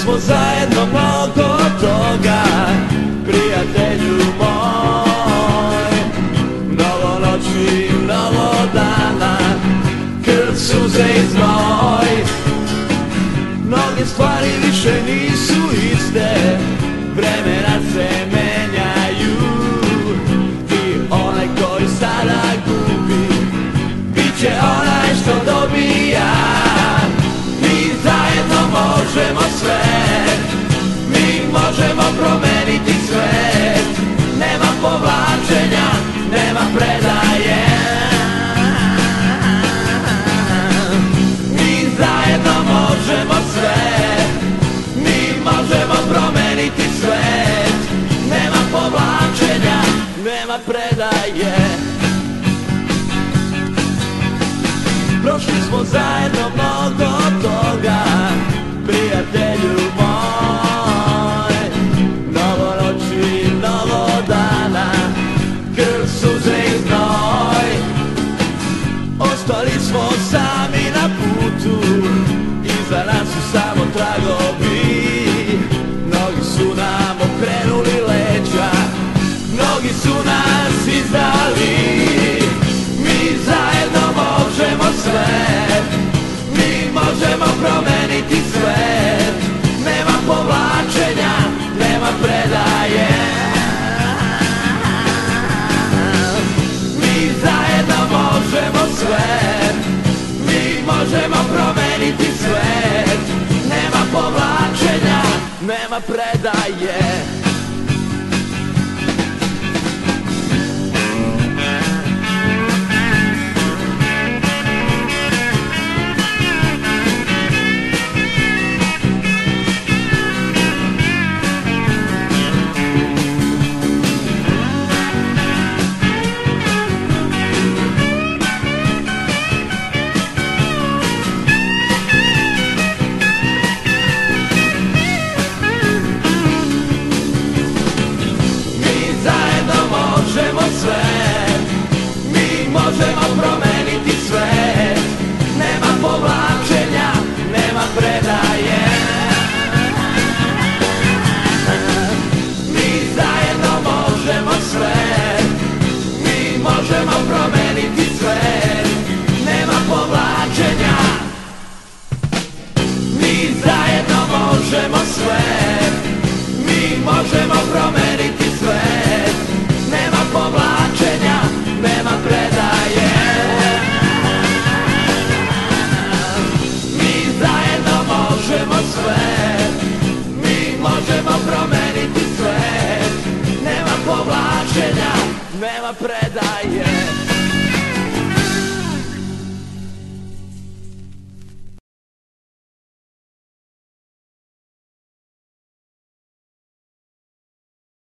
smo zajedno mnogo toga, prijatelju moj. Mnogo noći, mnogo dana, krv, suze i znoj. Mnoge stvari više nisu iste, vremena se menjaju. I onaj koji sada gubi, bit će onaj što dobija. Mi zajedno možemo sve, mi možemo promeniti svet. Nema povlačenja, nema predaje. Mi zajedno možemo sve, mi možemo promeniti svet. Nema povlačenja, nema predaje. Prošli smo zajedno mnogo toga, prijatelju moj. Mnogo noći, mnogo dana, krv, suze i znoj. Ostali smo sami na putu, iza nas su samo tragovi. Mnogi su nam okrenuli leđa, mnogi su nas izdali. Mi zajedno možemo sve, mi možemo promeniti svet. Nema povlačenja, nema predaje. Mi zajedno možemo sve, mi možemo promeniti svet. Nema povlačenja, nema predaje. Možemo promeniti svet, nema povlačenja, nema predaje. Mi zajedno možemo sve, mi možemo promeniti svet, nema povlačenja. Mi zajedno možemo sve, mi možemo promeniti svet, nema povlačenja, nema predaje. Mi zajedno možemo sve, mi možemo promeniti svet. Nema povlačenja, nema predaje.